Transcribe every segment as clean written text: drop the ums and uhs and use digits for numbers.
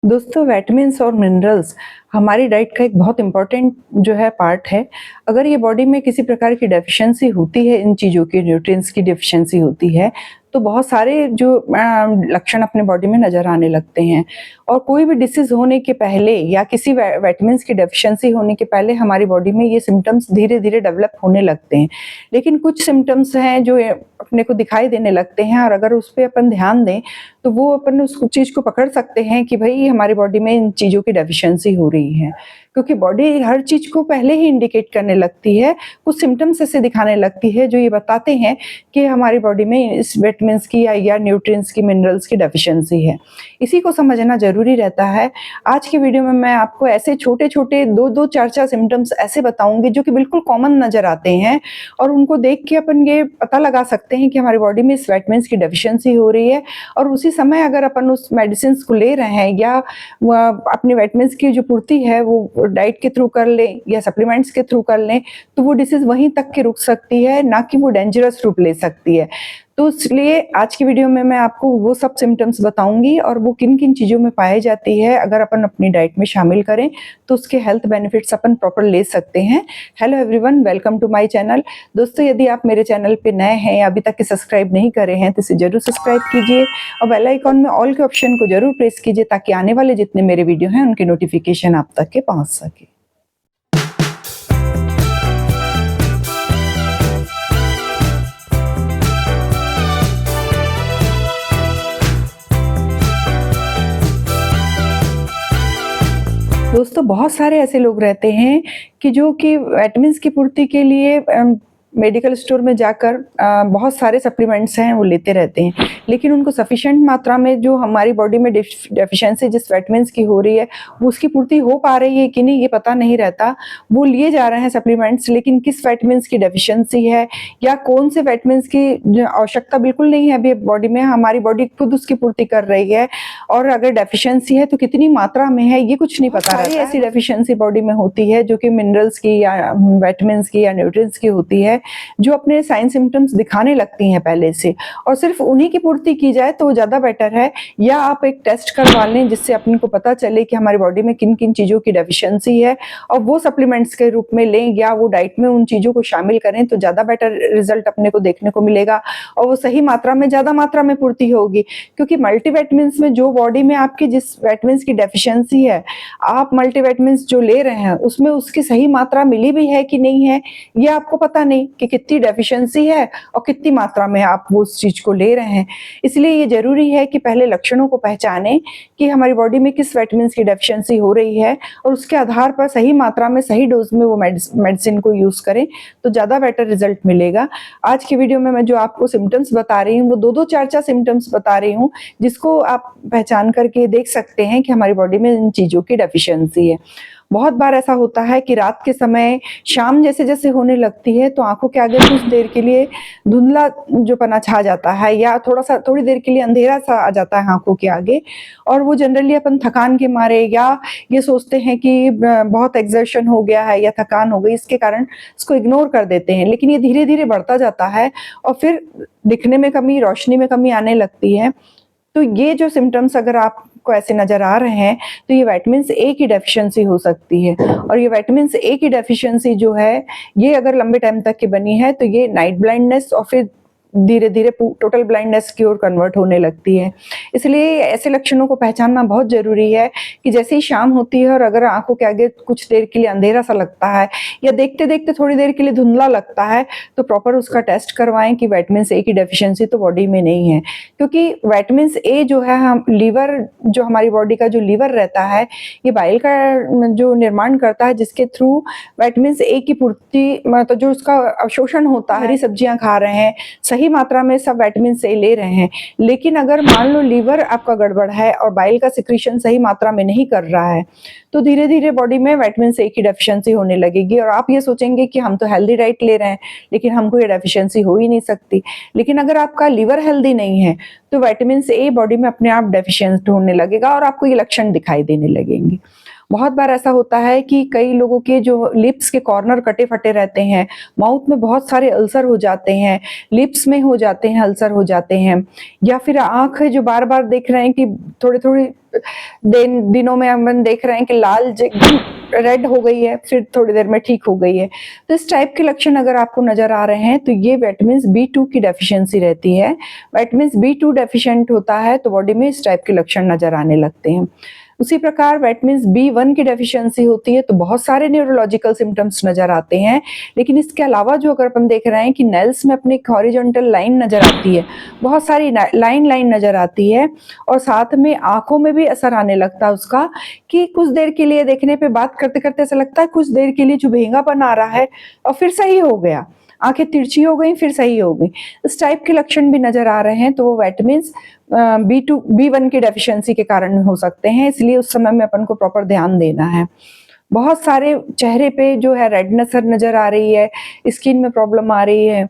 दोस्तों विटामिन्स और मिनरल्स हमारी डाइट का एक बहुत इम्पोर्टेंट जो है पार्ट है। अगर ये बॉडी में किसी प्रकार की डेफिशिएंसी होती है, इन चीज़ों की न्यूट्रिएंट्स की डेफिशिएंसी होती है, तो बहुत सारे जो लक्षण अपने बॉडी में नज़र आने लगते हैं। और कोई भी डिसीज़ होने के पहले या किसी विटामिन्स की डेफिशिएंसी होने के पहले हमारी बॉडी में ये सिम्पटम्स धीरे-धीरे डेवलप होने लगते हैं। लेकिन कुछ सिम्पटम्स हैं जो अपने को दिखाई देने लगते हैं, और अगर उस पे अपन ध्यान दें तो वो अपन उस चीज़ को पकड़ सकते हैं कि भई हमारी बॉडी में इन चीज़ों की डेफिशिएंसी हो रही है। क्योंकि बॉडी हर चीज़ को पहले ही इंडिकेट करने लगती है, कुछ सिम्पटम्स ऐसे दिखाने लगती है जो ये बताते हैं कि हमारी बॉडी में इस विटामिन्स की या न्यूट्रिएंट्स की, मिनरल्स की डेफिशिएंसी है। इसी को समझना ज़रूरी रहता है। आज की वीडियो में मैं आपको ऐसे छोटे-छोटे 2-2, 4-4 सिम्पटम्स ऐसे बताऊँगी जो कि बिल्कुल कॉमन नज़र आते हैं, और उनको देख के अपन ये पता लगा सकते हैं कि हमारी बॉडी में इस विटामिन्स की डेफिशिएंसी हो रही है। और उसी समय अगर अपन उस मेडिसिन्स को ले रहे हैं या अपनी विटामिन्स की जो पूर्ति है वो डाइट के थ्रू कर लें या सप्लीमेंट्स के थ्रू कर लें, तो वो डिसीज़ वहीं तक के रुक सकती है, ना कि वो डेंजरस रूप ले सकती है। तो इसलिए आज की वीडियो में मैं आपको वो सब सिम्पटम्स बताऊंगी और वो किन-किन चीज़ों में पाई जाती है। अगर अपन अपनी डाइट में शामिल करें तो उसके हेल्थ बेनिफिट्स अपन प्रॉपर ले सकते हैं। Hello everyone, welcome to my channel. दोस्तों, यदि आप मेरे चैनल पे नए हैं या अभी तक के सब्सक्राइब नहीं करे हैं तो इसे जरूर सब्सक्राइब कीजिए और बेल आइकॉन में ऑल के ऑप्शन को जरूर प्रेस कीजिए, ताकि आने वाले जितने मेरे वीडियो हैं उनकी नोटिफिकेशन आप तक के पहुँच सके। दोस्तों, बहुत सारे ऐसे लोग रहते हैं कि जो कि विटामिन्स की पूर्ति के लिए मेडिकल स्टोर में जाकर बहुत सारे सप्लीमेंट्स हैं वो लेते रहते हैं, लेकिन उनको सफिशिएंट मात्रा में जो हमारी बॉडी में डेफिशिएंसी जिस विटामिन्स की हो रही है वो उसकी पूर्ति हो पा रही है कि नहीं ये पता नहीं रहता। वो लिए जा रहे हैं सप्लीमेंट्स, लेकिन किस विटामिन्स की डेफिशिएंसी है या कौन से विटामिन्स की आवश्यकता बिल्कुल नहीं है अभी बॉडी में, हमारी बॉडी खुद उसकी पूर्ति कर रही है, और अगर डेफिशिएंसी है तो कितनी मात्रा में है ये कुछ नहीं पता रहता है। ऐसी डेफिशिएंसी बॉडी में होती है जो कि मिनरल्स की या विटामिन्स की या न्यूट्रिएंट्स की होती है, जो अपने साइन सिम्टम्स दिखाने लगती हैं पहले से, और सिर्फ उन्हीं की पूर्ति की जाए तो ज़्यादा बेटर है। या आप एक टेस्ट करवा लें जिससे अपने को पता चले कि हमारी बॉडी में किन किन चीज़ों की डेफिशिएंसी है, और वो सप्लीमेंट्स के रूप में लें या वो डाइट में उन चीज़ों को शामिल करें तो ज़्यादा बेटर रिजल्ट अपने को देखने को मिलेगा, और वो सही मात्रा में, ज़्यादा मात्रा में पूर्ति होगी। क्योंकि मल्टीविटामिन्स में जो बॉडी में आपकी जिस विटामिन्स की डेफिशिएंसी है, आप मल्टीविटामिन्स जो ले रहे हैं उसमें उसकी सही मात्रा मिली भी है कि नहीं है ये आपको पता नहीं कि कितनी डेफिशिएंसी है और कितनी मात्रा में आप वो उस चीज को ले रहे हैं। इसलिए ये जरूरी है कि पहले लक्षणों को पहचानें कि हमारी बॉडी में किस विटामिन्स की डेफिशिएंसी हो रही है, और उसके आधार पर सही मात्रा में, सही डोज में वो मेडिसिन को यूज करें तो ज्यादा बेटर रिजल्ट मिलेगा। आज की वीडियो में मैं जो आपको सिम्टम्स बता रही हूँ वो 2-2, 4-4 सिम्टम्स बता रही हूँ, जिसको आप पहचान करके देख सकते हैं कि हमारी बॉडी में इन चीजों की डेफिशिएंसी है। बहुत बार ऐसा होता है कि रात के समय शाम जैसे जैसे होने लगती है तो आंखों के आगे कुछ देर के लिए धुंधला जो पना छा जाता है, या थोड़ी देर के लिए अंधेरा सा आ जाता है आंखों के आगे, और वो जनरली अपन थकान के मारे या ये सोचते हैं कि बहुत एक्सर्शन हो गया है या थकान हो गई, इसके कारण इसको इग्नोर कर देते हैं। लेकिन ये धीरे धीरे बढ़ता जाता है और फिर दिखने में कमी, रोशनी में कमी आने लगती है। तो ये जो सिम्टम्स अगर आपको ऐसे नजर आ रहे हैं तो ये विटामिन्स ए की डेफिशिएंसी हो सकती है। और ये विटामिन्स ए की डेफिशिएंसी जो है ये अगर लंबे टाइम तक की बनी है तो ये नाइट ब्लाइंडनेस और फिर धीरे धीरे टोटल ब्लाइंडनेस की ओर कन्वर्ट होने लगती है। इसलिए ऐसे लक्षणों को पहचानना बहुत जरूरी है कि जैसे ही शाम होती है और अगर आंखों के आगे कुछ देर के लिए अंधेरा सा लगता है या देखते देखते थोड़ी देर के लिए धुंधला लगता है तो प्रॉपर उसका टेस्ट करवाएं कि विटामिन्स ए की डेफिशिएंसी तो बॉडी में नहीं है। क्योंकि विटामिन्स ए जो है, हम लीवर, जो हमारी बॉडी का जो लीवर रहता है, ये बाइल का जो निर्माण करता है, जिसके थ्रू विटामिन्स ए की पूर्ति, मतलब जो उसका अवशोषण होता है। हरी सब्जियां खा रहे हैं, सही मात्रा में सब विटामिन ए ले रहे हैं, लेकिन अगर मान लो लीवर आपका गड़बड़ है और बाइल का सिक्रीशन सही मात्रा में नहीं कर रहा है तो धीरे धीरे बॉडी में विटामिन ए की डेफिशिएंसी होने लगेगी, और आप ये सोचेंगे कि हम तो हेल्दी डाइट ले रहे हैं लेकिन हमको ये डेफिशिएंसी हो ही नहीं सकती। लेकिन अगर आपका लीवर हेल्दी नहीं है तो विटामिन ए बॉडी में अपने आप डेफिशिएंट होने लगेगा और आपको ये लक्षण दिखाई देने लगेंगे। बहुत बार ऐसा होता है कि कई लोगों के जो लिप्स के कॉर्नर कटे-फटे रहते हैं, माउथ में बहुत सारे अल्सर हो जाते हैं, लिप्स में हो जाते हैं, अल्सर हो जाते हैं, या फिर आँख जो बार-बार देख रहे हैं कि थोड़ी-थोड़ी दिनों में हम देख रहे हैं कि लाल एकदम रेड हो गई है, फिर थोड़ी देर में ठीक हो गई है। तो इस टाइप के लक्षण अगर आपको नज़र आ रहे हैं तो ये विटामिन बी2 की डेफिशिएंसी रहती है। विटामिन बी2 डेफिशिएंट होता है तो बॉडी में इस टाइप के लक्षण नज़र आने लगते हैं। उसी प्रकार विटामिन बी1 की डेफिशिएंसी होती है तो बहुत सारे न्यूरोलॉजिकल सिम्पटम्स नज़र आते हैं। लेकिन इसके अलावा जो अगर अपन देख रहे हैं कि नेल्स में अपनी एक हॉरिजॉन्टल लाइन नज़र आती है, बहुत सारी लाइन नज़र आती है, और साथ में आँखों में भी असर आने लगता है उसका, कि कुछ देर के लिए देखने पे बात करते-करते ऐसा लगता है कुछ देर के लिए चुभेंगापन आ रहा है और फिर सही हो गया। आँखें तिरछी हो गई फिर सही हो गई। इस टाइप के लक्षण भी नज़र आ रहे हैं तो वो विटामिन्स बी2 बी1 की डेफिशिएंसी के कारण हो सकते हैं, इसलिए उस समय में अपन को प्रॉपर ध्यान देना है। बहुत सारे चेहरे पे जो है रेडनेस नज़र आ रही है, स्किन में प्रॉब्लम आ रही है,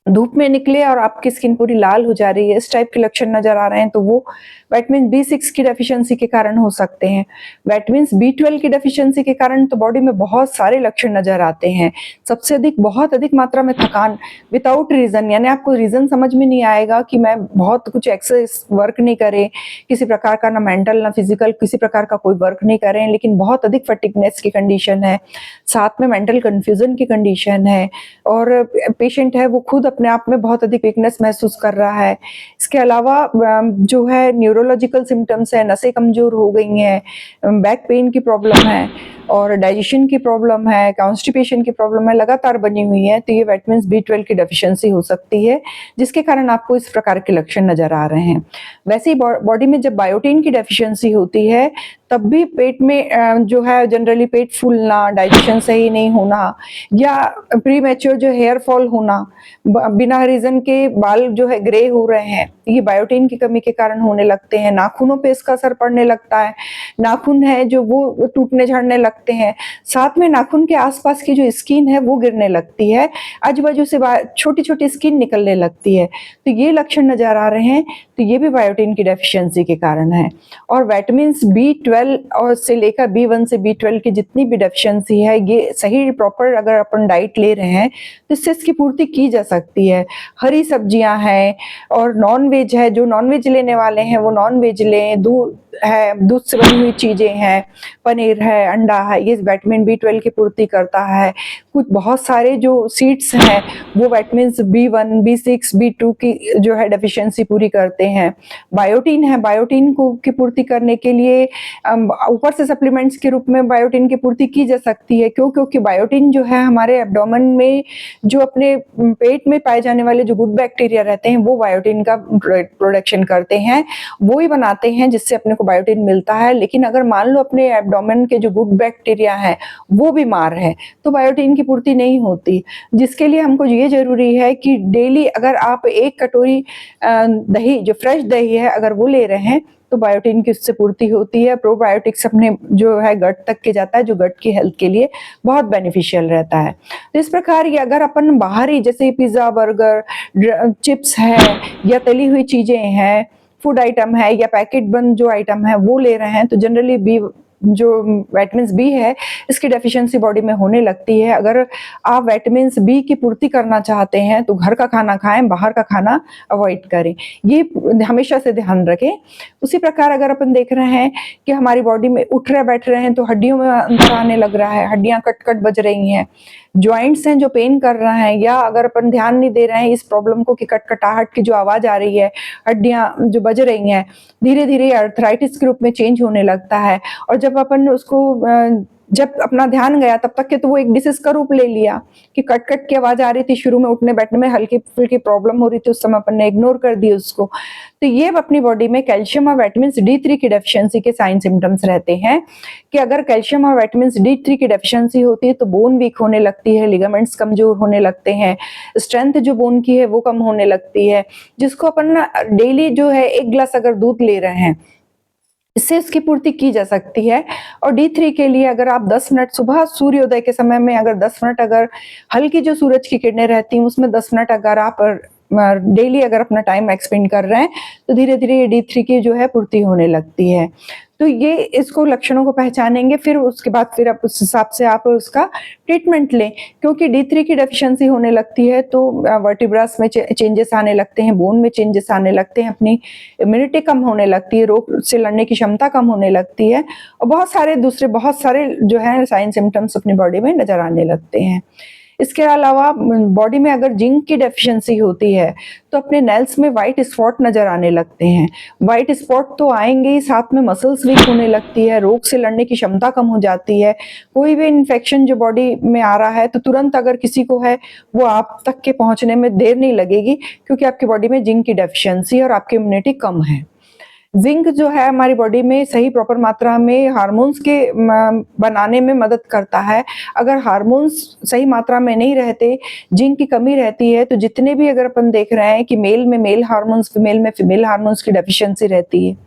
धूप में निकले और आपकी स्किन पूरी लाल हो जा रही है, इस टाइप के लक्षण नज़र आ रहे हैं तो वो विटामिन बी6 की डेफिशिएंसी के कारण हो सकते हैं। विटामिन बी12 की डेफिशिएंसी के कारण तो बॉडी में बहुत सारे लक्षण नज़र आते हैं। सबसे अधिक बहुत अधिक मात्रा में थकान विदाउट रीज़न, यानी आपको रीज़न समझ में नहीं आएगा कि मैं बहुत कुछ एक्सरसाइज वर्क नहीं करें, किसी प्रकार का ना मेंटल ना फिजिकल किसी प्रकार का कोई वर्क नहीं करें, लेकिन बहुत अधिक फटीगनेस की कंडीशन है, साथ में मेंटल कन्फ्यूजन की कंडीशन है, और पेशेंट है वो खुद अपने आप में बहुत अधिक वीकनेस महसूस कर रहा है। इसके अलावा जो है न्यूरोलॉजिकल सिम्पटम्स है, नसें कमज़ोर हो गई हैं, बैक पेन की प्रॉब्लम है और डाइजेशन की प्रॉब्लम है, कॉन्स्टिपेशन की प्रॉब्लम है, लगातार बनी हुई है, तो ये विटामिन बी12 की डेफिशिएंसी हो सकती है, जिसके कारण आपको इस प्रकार के लक्षण नज़र आ रहे हैं। वैसे ही बॉडी में जब बायोटिन की डेफिशिएंसी होती है तब भी पेट में जो है जनरली पेट फूलना, डाइजेशन सही नहीं होना, या प्रीमैच्योर जो हेयर फॉल होना, बिना रीज़न के बाल जो है ग्रे हो रहे हैं, ये बायोटिन की कमी के कारण होने लगते हैं। नाखूनों पे इसका असर पड़ने लगता है, नाखून है जो वो टूटने झड़ने लगते हैं, साथ में नाखून के आसपास की जो स्किन है वो गिरने लगती है, आजू-बाजू से छोटी-छोटी स्किन निकलने लगती है। तो ये लक्षण नज़र आ रहे हैं तो ये भी बायोटिन की डेफिशिएंसी के कारण है। और विटामिन बी12 और से लेकर बी1 से बी12 की जितनी भी डेफिशिएंसी है, ये सही प्रॉपर अगर अपन डाइट ले रहे हैं तो इससे इसकी पूर्ति की जा सकती है। हरी सब्जियां हैं और नॉन वेज है, जो नॉन वेज लेने वाले हैं वो नॉन वेज लें, दूध है, दूध से बनी हुई चीज़ें हैं, पनीर है, अंडा है, ये विटामिन बी12 की पूर्ति करता है। कुछ बहुत सारे जो सीड्स हैं वो विटामिन बी1, बी6, बी2 की जो है डेफिशिएंसी पूरी करते हैं। बायोटिन है, बायोटिन को की पूर्ति करने के लिए ऊपर से सप्लीमेंट्स के रूप में बायोटिन की पूर्ति की जा सकती है। क्यों? क्योंकि बायोटिन जो है हमारे एब्डोमेन में जो अपने पेट में पाए जाने वाले जो गुड बैक्टीरिया रहते हैं वो बायोटिन का प्रोडक्शन करते हैं, वो ही बनाते हैं जिससे अपने को बायोटिन मिलता है। लेकिन अगर मान लो अपने एब्डोमेन के जो गुड बैक्टीरिया है वो बीमार है तो बायोटिन की पूर्ति नहीं होती, जिसके लिए हमको ये जरूरी है कि डेली अगर आप 1 कटोरी दही, जो फ्रेश दही है, अगर वो ले रहे हैं तो बायोटिन की उससे पूर्ति होती है। प्रोबायोटिक्स अपने जो है गट तक के जाता है, जो गट की हेल्थ के लिए बहुत बेनिफिशियल रहता है। तो इस प्रकार ये अगर अपन बाहरी जैसे पिज़्ज़ा, बर्गर, चिप्स है या तली हुई चीज़ें हैं, फूड आइटम है या पैकेट बंद जो आइटम है वो ले रहे हैं तो जनरली जो विटामिन बी है इसकी डेफिशिएंसी बॉडी में होने लगती है। अगर आप विटामिन बी की पूर्ति करना चाहते हैं तो घर का खाना खाएं, बाहर का खाना अवॉइड करें, ये हमेशा से ध्यान रखें। उसी प्रकार अगर अपन देख रहे हैं कि हमारी बॉडी में उठ रहे बैठ रहे हैं तो हड्डियों में अंदर आने लग रहा है, हड्डियां कट-कट बज रही हैं, जॉइंट्स हैं जो पेन कर रहा है, या अगर अपन ध्यान नहीं दे रहे हैं इस प्रॉब्लम को कि कटकटाहट की जो आवाज़ आ रही है, हड्डियां जो बज रही हैं, धीरे-धीरे आर्थराइटिस के रूप में चेंज होने लगता है। और जब अपन उसको जब अपना ध्यान गया तब तक के तो वो एक डिसीज का रूप ले लिया कि कट-कट की आवाज़ आ रही थी, शुरू में उठने बैठने में हल्की-फुल्की प्रॉब्लम हो रही थी, उस समय अपन ने इग्नोर कर दी उसको। तो ये अपनी बॉडी में कैल्शियम और विटामिन डी3 की डेफिशिएंसी के साइन सिम्पटम्स रहते हैं कि अगर कैल्शियम और विटामिन डी3 की डेफिशिएंसी होती है तो बोन वीक होने लगती है, लिगामेंट्स कमजोर होने लगते हैं, स्ट्रेंथ जो बोन की है वो कम होने लगती है, जिसको अपन डेली जो है 1 ग्लास अगर दूध ले रहे हैं इससे इसकी पूर्ति की जा सकती है। और डी3 के लिए अगर आप 10 मिनट सुबह सूर्योदय के समय में अगर 10 मिनट अगर हल्की जो सूरज की किरणें रहती हैं उसमें 10 मिनट अगर आप डेली अगर अपना टाइम एक्सपेंड कर रहे हैं तो धीरे धीरे ये D3 की जो है पूर्ति होने लगती है। तो ये इसको लक्षणों को पहचानेंगे, फिर उसके बाद फिर आप उस हिसाब से आप उसका ट्रीटमेंट लें, क्योंकि D3 की डेफिशिएंसी होने लगती है तो वर्टिब्रास में चेंजेस आने लगते हैं, बोन में चेंजेस आने लगते हैं, अपनी इम्यूनिटी कम होने लगती है, रोग से लड़ने की क्षमता कम होने लगती है और बहुत सारे जो है साइन सिम्टम्स अपनी बॉडी में नजर आने लगते हैं। इसके अलावा बॉडी में अगर जिंक की डेफिशिएंसी होती है तो अपने नेल्स में वाइट स्पॉट नजर आने लगते हैं। वाइट स्पॉट तो आएंगे ही, साथ में मसल्स वीक होने लगती है, रोग से लड़ने की क्षमता कम हो जाती है। कोई भी इन्फेक्शन जो बॉडी में आ रहा है तो तुरंत अगर किसी को है वो आप तक के पहुंचने में देर नहीं लगेगी, क्योंकि आपकी बॉडी में जिंक की डेफिशिएंसी और आपकी इम्यूनिटी कम है। जिंक जो है हमारी बॉडी में सही प्रॉपर मात्रा में हार्मोन्स के बनाने में मदद करता है। अगर हार्मोन्स सही मात्रा में नहीं रहते, जिंक की कमी रहती है, तो जितने भी अगर अपन देख रहे हैं कि मेल में मेल हार्मोन्स, फीमेल में फीमेल हार्मोन्स की डेफिशिएंसी रहती है,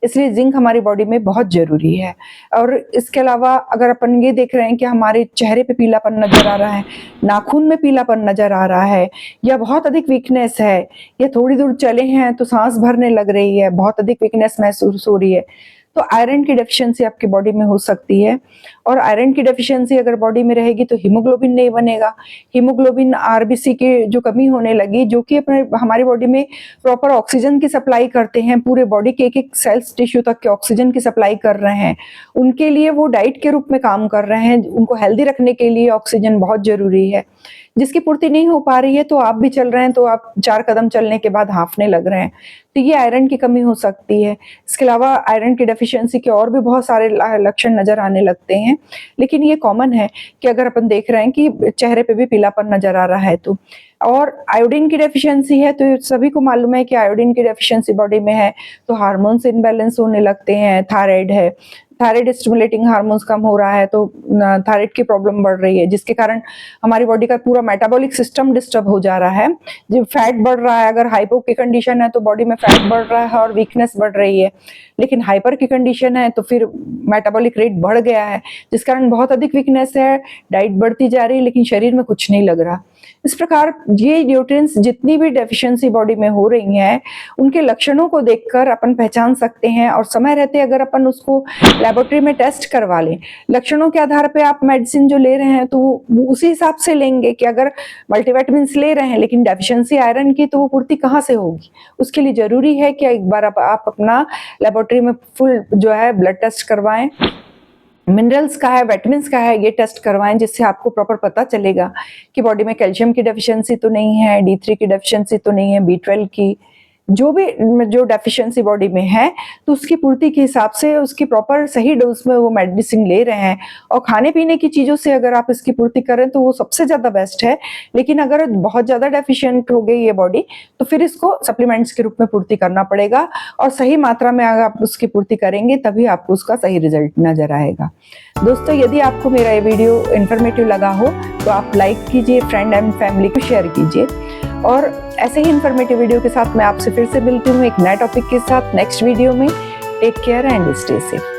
इसलिए जिंक हमारी बॉडी में बहुत जरूरी है। और इसके अलावा अगर अपन ये देख रहे हैं कि हमारे चेहरे पे पीलापन नजर आ रहा है, नाखून में पीलापन नजर आ रहा है, या बहुत अधिक वीकनेस है, या थोड़ी दूर चले हैं तो सांस भरने लग रही है, बहुत अधिक वीकनेस महसूस हो रही है, तो आयरन की डेफिशिएंसी आपकी बॉडी में हो सकती है। और आयरन की डेफिशिएंसी अगर बॉडी में रहेगी तो हीमोग्लोबिन नहीं बनेगा। हीमोग्लोबिन आरबीसी की जो कमी होने लगी, जो कि अपने हमारी बॉडी में प्रॉपर ऑक्सीजन की सप्लाई करते हैं, पूरे बॉडी के एक एक सेल्स टिश्यू तक के ऑक्सीजन की सप्लाई कर रहे हैं, उनके लिए वो डाइट के रूप में काम कर रहे हैं। उनको हेल्दी रखने के लिए ऑक्सीजन बहुत जरूरी है, जिसकी पूर्ति नहीं हो पा रही है तो आप भी चल रहे हैं तो आप 4 कदम चलने के बाद हांफने लग रहे हैं, तो ये आयरन की कमी हो सकती है। इसके अलावा आयरन की डेफिशिएंसी के और भी बहुत सारे लक्षण नजर आने लगते हैं, लेकिन ये कॉमन है कि अगर अपन देख रहे हैं कि चेहरे पे भी पीलापन नजर आ रहा है तो। और आयोडीन की डेफिशिएंसी है तो सभी को मालूम है कि आयोडीन की डेफिशिएंसी बॉडी में है तो हार्मोन्स इनबैलेंस होने लगते हैं। थायराइड है, थायराइड स्टिमुलेटिंग हार्मोन्स कम हो रहा है तो थायराइड की प्रॉब्लम बढ़ रही है, जिसके कारण हमारी बॉडी का पूरा मेटाबॉलिक सिस्टम डिस्टर्ब हो जा रहा है। जब फैट बढ़ रहा है, अगर हाइपो की कंडीशन है तो बॉडी में फैट बढ़ रहा है और वीकनेस बढ़ रही है, लेकिन हाइपर की कंडीशन है तो फिर मेटाबॉलिक रेट बढ़ गया है, जिस कारण बहुत अधिक वीकनेस है, डाइट बढ़ती जा रही है लेकिन शरीर में कुछ नहीं लग रहा। इस प्रकार ये न्यूट्रिएंट्स जितनी भी डेफिशिएंसी बॉडी में हो रही है, उनके लक्षणों को देखकर अपन पहचान सकते हैं, और समय रहते अगर अपन उसको लेबोरेटरी में टेस्ट करवा लें, लक्षणों के आधार पे आप मेडिसिन जो ले रहे हैं तो वो उसी हिसाब से लेंगे कि अगर मल्टीविटामिन्स ले रहे हैं लेकिन डेफिशिएंसी आयरन की, तो वो पूर्ति कहाँ से होगी। उसके लिए जरूरी है कि एक बार आप अपना लेबोरेटरी में फुल जो है ब्लड टेस्ट करवाएं, मिनरल्स का है, विटामिन्स का है, ये टेस्ट करवाएं, जिससे आपको प्रॉपर पता चलेगा कि बॉडी में कैल्शियम की डेफिशिएंसी तो नहीं है, D3 की डेफिशिएंसी तो नहीं है, B12 की, जो डेफिशिएंसी बॉडी में है तो उसकी पूर्ति के हिसाब से उसकी प्रॉपर सही डोज में वो मेडिसिन ले रहे हैं। और खाने पीने की चीज़ों से अगर आप इसकी पूर्ति करें तो वो सबसे ज़्यादा बेस्ट है। लेकिन अगर बहुत ज़्यादा डेफिशिएंट हो गई ये बॉडी तो फिर इसको सप्लीमेंट्स के रूप में पूर्ति करना पड़ेगा, और सही मात्रा में अगर आप उसकी पूर्ति करेंगे तभी आपको उसका सही रिजल्ट नजर आएगा। दोस्तों, यदि आपको मेरा ये वीडियो इन्फॉर्मेटिव लगा हो तो आप लाइक कीजिए, फ्रेंड एंड फैमिली को शेयर कीजिए, और ऐसे ही इन्फॉर्मेटिव वीडियो के साथ मैं आपसे फिर से मिलती हूँ एक नए टॉपिक के साथ नेक्स्ट वीडियो में। Take care and stay safe.